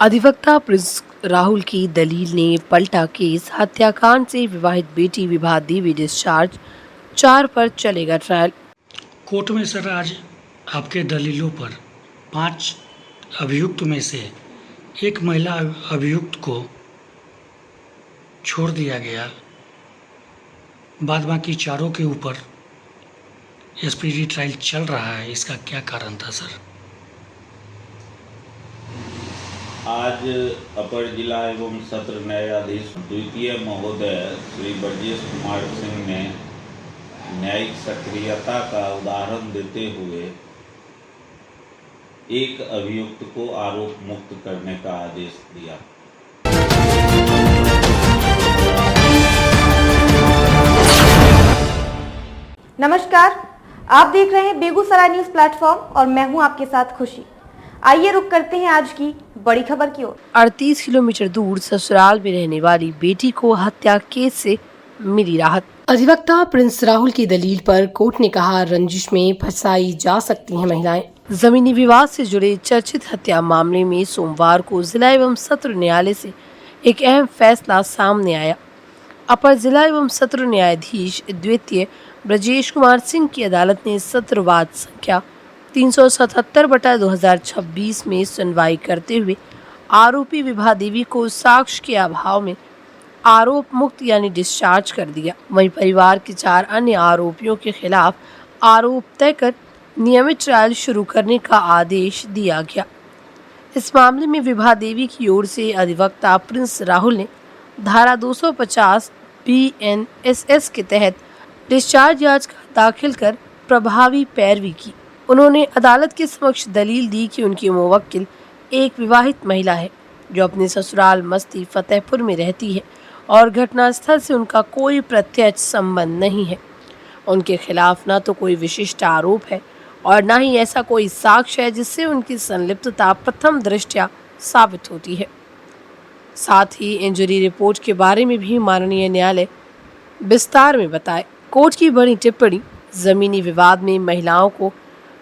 अधिवक्ता प्रिंस राहुल की दलील ने पलटा केस। हत्याकांड से विवाहित बेटी विभा देवी डिस्चार्ज, 4 पर चलेगा ट्रायल। कोर्ट में सर आज आपके दलीलों पर 5 अभियुक्त में से एक महिला अभियुक्त को छोड़ दिया गया, बाद बाकी चारों के ऊपर स्पीडी ट्रायल चल रहा है। इसका क्या कारण था सर? आज अपर जिला एवं सत्र न्यायाधीश द्वितीय महोदय श्री ब्रजेश कुमार सिंह ने न्यायिक सक्रियता का उदाहरण देते हुए एक अभियुक्त को आरोप मुक्त करने का आदेश दिया। नमस्कार, आप देख रहे हैं बेगूसराय न्यूज प्लेटफॉर्म और मैं हूं आपके साथ खुशी। आइए रुक करते हैं आज की बड़ी खबर की ओर। 38 किलोमीटर दूर ससुराल में रहने वाली बेटी को हत्या केस से मिली राहत। अधिवक्ता प्रिंस राहुल की दलील पर कोर्ट ने कहा, रंजिश में फंसाई जा सकती हैं महिलाएं। जमीनी विवाद से जुड़े चर्चित हत्या मामले में सोमवार को जिला एवं सत्र न्यायालय से एक अहम फैसला सामने आया। अपर जिला एवं सत्र न्यायाधीश द्वितीय ब्रजेश कुमार सिंह की अदालत ने सत्रवाद संख्या 377/2026 में सुनवाई करते हुए आरोपी विभा देवी को साक्ष्य के अभाव में आरोप मुक्त यानी डिस्चार्ज कर दिया। वहीं परिवार के 4 अन्य आरोपियों के खिलाफ आरोप तय कर नियमित ट्रायल शुरू करने का आदेश दिया गया। इस मामले में विभा देवी की ओर से अधिवक्ता प्रिंस राहुल ने धारा 250 BNSS के तहत डिस्चार्ज याचिका दाखिल कर प्रभावी पैरवी की। उन्होंने अदालत के समक्ष दलील दी कि उनकी मुवक्किल एक विवाहित महिला है जो अपने ससुराल मस्ती फतेहपुर में रहती है और घटनास्थल से उनका कोई प्रत्यक्ष संबंध नहीं है। उनके खिलाफ न तो कोई विशिष्ट आरोप है और न ही ऐसा कोई साक्ष्य है जिससे उनकी संलिप्तता प्रथम दृष्टया साबित होती है। साथ ही इंजरी रिपोर्ट के बारे में भी माननीय न्यायालय विस्तार में बताए। कोर्ट की बड़ी टिप्पणी, जमीनी विवाद में महिलाओं को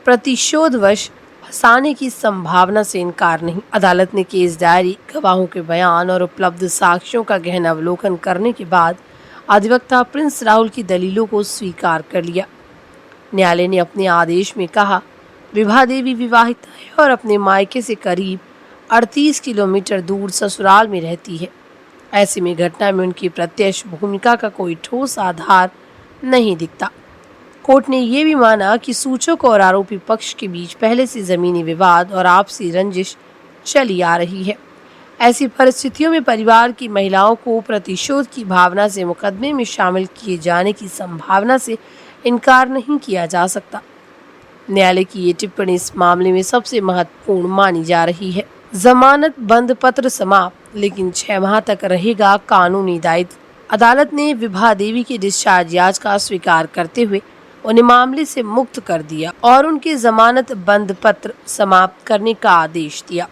प्रतिशोधवश फंसाने की संभावना से इनकार नहीं। अदालत ने केस डायरी, गवाहों के बयान और उपलब्ध साक्ष्यों का गहन अवलोकन करने के बाद अधिवक्ता प्रिंस राहुल की दलीलों को स्वीकार कर लिया। न्यायालय ने अपने आदेश में कहा, विभा देवी विवाहित है और अपने मायके से करीब 38 किलोमीटर दूर ससुराल में रहती है। ऐसे में घटना में उनकी प्रत्यक्ष भूमिका का कोई ठोस आधार नहीं दिखता। कोर्ट ने यह भी माना कि सूचक और आरोपी पक्ष के बीच पहले से जमीनी विवाद और आपसी रंजिश चली आ रही है। ऐसी परिस्थितियों में परिवार की महिलाओं को प्रतिशोध की भावना से मुकदमे में शामिल किए जाने की संभावना से इनकार नहीं किया जा सकता। न्यायालय की ये टिप्पणी इस मामले में सबसे महत्वपूर्ण मानी जा रही है। जमानत बंद पत्र समाप्त, लेकिन 6 माह तक रहेगा कानूनी दायित्व। अदालत ने विभा देवी की डिस्चार्ज याचिका स्वीकार करते हुए उन्हें मामले से मुक्त कर दिया और उनकी जमानत बंद पत्र समाप्त करने का आदेश दिया।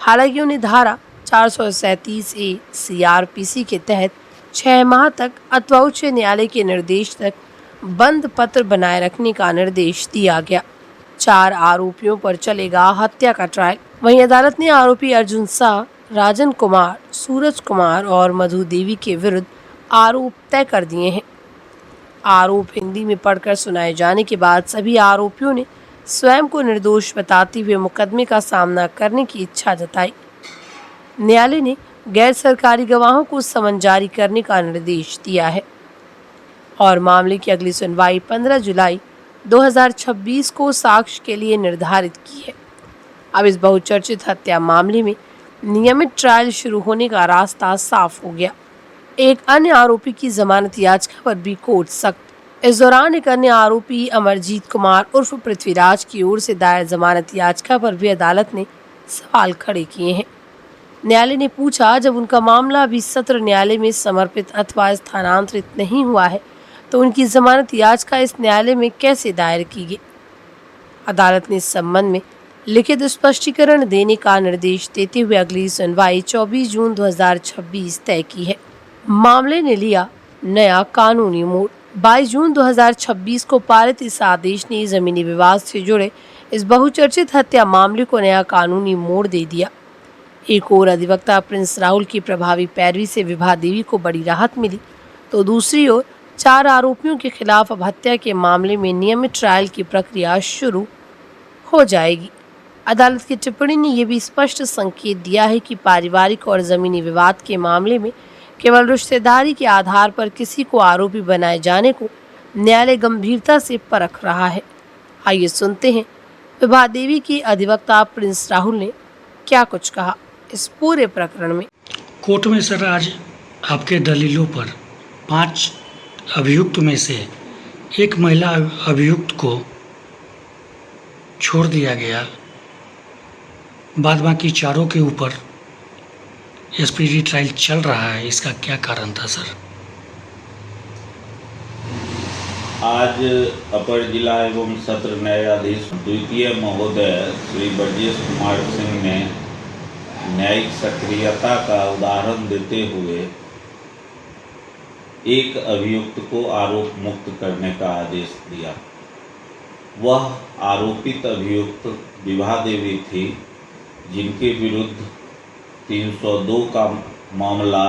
हालांकि उन्हें धारा 437A CRPC के तहत 6 माह तक अथवा उच्च न्यायालय के निर्देश तक बंद पत्र बनाए रखने का निर्देश दिया गया। 4 आरोपियों पर चलेगा हत्या का ट्रायल। वहीं अदालत ने आरोपी अर्जुन शाह, राजन कुमार, सूरज कुमार और मधु देवी के विरुद्ध आरोप तय कर दिए हैं। आरोप हिंदी में पढ़कर सुनाए जाने के बाद सभी आरोपियों ने स्वयं को निर्दोष बताते हुए मुकदमे का सामना करने की इच्छा जताई। न्यायालय ने गैर सरकारी गवाहों को समन जारी करने का निर्देश दिया है और मामले की अगली सुनवाई 15 जुलाई 2026 को साक्ष्य के लिए निर्धारित की है। अब इस बहुचर्चित हत्या मामले में नियमित ट्रायल शुरू होने का रास्ता साफ हो गया। एक अन्य आरोपी की जमानत याचिका पर भी कोर्ट सख्त। इस दौरान एक अन्य आरोपी अमरजीत कुमार उर्फ पृथ्वीराज की ओर से दायर जमानत याचिका पर भी अदालत ने सवाल खड़े किए हैं। न्यायालय ने पूछा, जब उनका मामला अभी सत्र न्यायालय में समर्पित अथवा स्थानांतरित नहीं हुआ है तो उनकी जमानत याचिका इस न्यायालय में कैसे दायर की गई? अदालत ने इस संबंध में लिखित स्पष्टीकरण देने का निर्देश देते हुए अगली सुनवाई 24 जून 2026 तय की है। मामले ने लिया नया कानूनी मोड़। 22 जून 2026 को पारित इस आदेश ने जमीनी विवाद से जुड़े इस बहुचर्चित हत्या मामले को नया कानूनी मोड़ दे दिया। एक और अधिवक्ता प्रिंस राहुल की प्रभावी पैरवी से विभा देवी को बड़ी राहत मिली, तो दूसरी ओर 4 आरोपियों के खिलाफ अब हत्या के मामले में नियमित ट्रायल की प्रक्रिया शुरू हो जाएगी। अदालत की टिप्पणी ने यह भी स्पष्ट संकेत दिया है कि पारिवारिक और जमीनी विवाद के मामले में केवल रिश्तेदारी के आधार पर किसी को आरोपी बनाए जाने को न्यायालय गंभीरता से परख रहा है। आइए सुनते हैं विभा देवी की अधिवक्ता प्रिंस राहुल ने क्या कुछ कहा इस पूरे प्रकरण में। कोर्ट में सर आज आपके दलीलों पर 5 अभियुक्त में से एक महिला अभियुक्त को छोड़ दिया गया, बाद बाकी चारों के ऊपर स्पीडी ट्रायल चल रहा है, इसका क्या कारण था सर? आज अपर जिला एवं सत्र न्यायाधीश द्वितीय महोदय श्री ब्रजेश कुमार सिंह ने न्यायिक सक्रियता का उदाहरण देते हुए एक अभियुक्त को आरोप मुक्त करने का आदेश दिया। वह आरोपित अभियुक्त विभा देवी थी, जिनके विरुद्ध 302 का मामला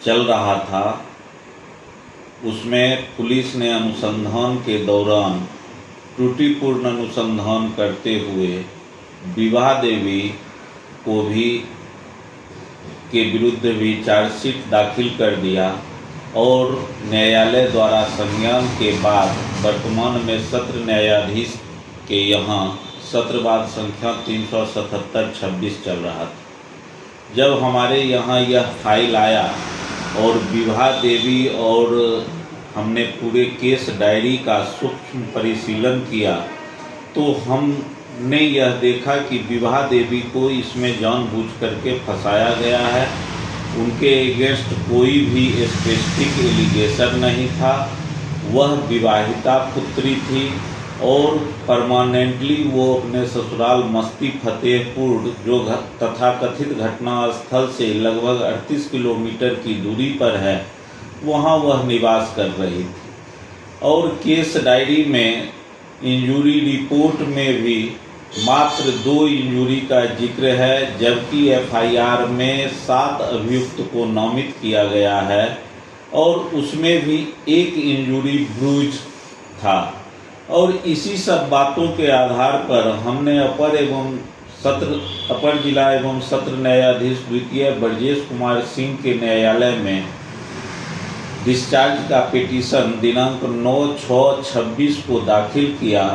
चल रहा था। उसमें पुलिस ने अनुसंधान के दौरान त्रुटिपूर्ण अनुसंधान करते हुए विभा देवी को भी के विरुद्ध भी चार्जशीट दाखिल कर दिया और न्यायालय द्वारा संज्ञान के बाद वर्तमान में सत्र न्यायाधीश के यहाँ सत्रवाद संख्या 377/26 चल रहा था। जब हमारे यहाँ यह फाइल आया और विभा देवी और हमने पूरे केस डायरी का सूक्ष्म परिशीलन किया, तो हमने यह देखा कि विभा देवी को इसमें जानबूझ करके फंसाया गया है। उनके अगेंस्ट कोई भी स्पेसिफिक एलिगेशन नहीं था। वह विवाहिता पुत्री थी और परमानेंटली वो अपने ससुराल मस्ती फतेहपुर, जो तथाकथित घटना स्थल से लगभग 38 किलोमीटर की दूरी पर है, वहाँ वह निवास कर रही थी। और केस डायरी में इंजरी रिपोर्ट में भी मात्र 2 इंजरी का जिक्र है, जबकि एफआईआर में 7 अभियुक्त को नामित किया गया है और उसमें भी 1 इंजरी ब्रूज था। और इसी सब बातों के आधार पर हमने अपर जिला एवं सत्र न्यायाधीश द्वितीय ब्रजेश कुमार सिंह के न्यायालय में डिस्चार्ज का पिटीशन दिनांक 9/6/26 को दाखिल किया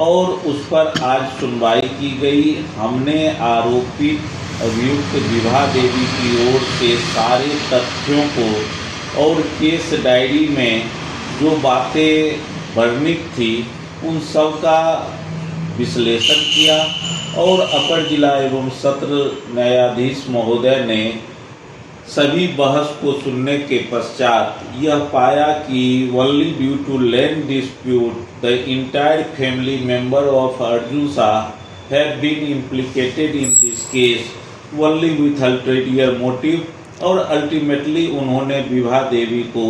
और उस पर आज सुनवाई की गई। हमने आरोपित अभियुक्त विभा देवी की ओर से सारे तथ्यों को और केस डायरी में जो बातें वर्णित थी उन सब का विश्लेषण किया और अपर जिला एवं सत्र न्यायाधीश महोदय ने सभी बहस को सुनने के पश्चात यह पाया कि only due to land dispute the entire family member of Arjun Shah have been implicated in this case only with ulterior motive. और अल्टीमेटली उन्होंने विभा देवी को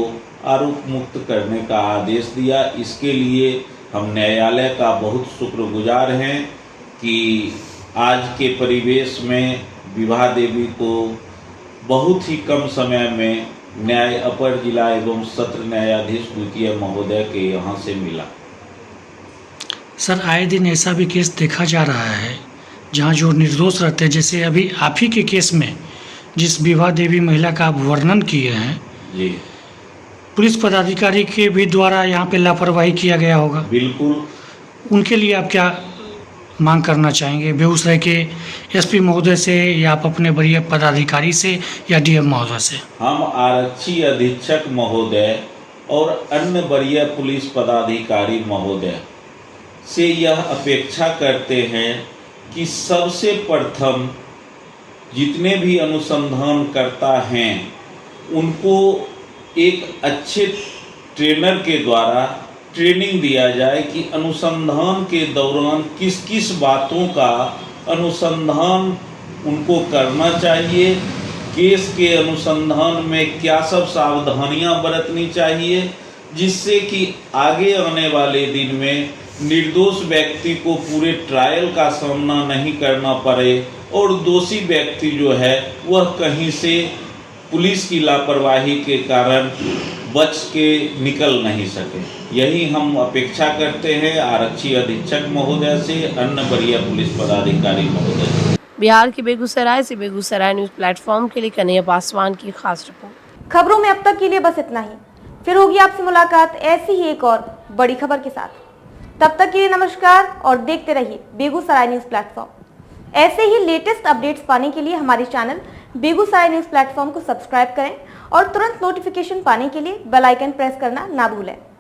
आरोप मुक्त करने का आदेश दिया। इसके लिए हम न्यायालय का बहुत शुक्रगुजार हैं कि आज के परिवेश में विभा देवी को बहुत ही कम समय में न्याय अपर जिला एवं सत्र न्यायाधीश द्वितीय महोदय के यहाँ से मिला। सर, आए दिन ऐसा भी केस देखा जा रहा है जहाँ जो निर्दोष रहते हैं, जैसे अभी आप ही के केस में जिस विभा देवी महिला का आप वर्णन किए हैं जी, पुलिस पदाधिकारी के भी द्वारा यहाँ पे लापरवाही किया गया होगा। बिल्कुल। उनके लिए आप क्या मांग करना चाहेंगे, बेगूसराय के एसपी महोदय से या आप अपने वरीय पदाधिकारी से या डीएम महोदय से? हम आरक्षी अधीक्षक महोदय और अन्य वरीय पुलिस पदाधिकारी महोदय से यह अपेक्षा करते हैं कि सबसे प्रथम जितने भी अनुसंधान करता हैं उनको एक अच्छे ट्रेनर के द्वारा ट्रेनिंग दिया जाए कि अनुसंधान के दौरान किस किस बातों का अनुसंधान उनको करना चाहिए, केस के अनुसंधान में क्या सब सावधानियां बरतनी चाहिए, जिससे कि आगे आने वाले दिन में निर्दोष व्यक्ति को पूरे ट्रायल का सामना नहीं करना पड़े और दोषी व्यक्ति जो है वह कहीं से पुलिस की लापरवाही के कारण बच के निकल नहीं सके। यही हम अपेक्षा करते हैं आरक्षी अधीक्षक महोदय से, अन्य वरीय पुलिस पदाधिकारी महोदय से। बिहार के बेगूसराय से बेगूसराय न्यूज प्लेटफॉर्म के लिए कन्हैया पासवान की खास रिपोर्ट। खबरों में अब तक के लिए बस इतना ही। फिर होगी आपसे मुलाकात ऐसी ही एक और बड़ी खबर के साथ। तब तक के लिए नमस्कार और देखते रहिए बेगूसराय न्यूज प्लेटफॉर्म। ऐसे ही लेटेस्ट अपडेट्स पाने के लिए हमारे चैनल बेगूसराय न्यूज प्लेटफॉर्म को सब्सक्राइब करें और तुरंत नोटिफिकेशन पाने के लिए बेल आइकन प्रेस करना ना भूलें।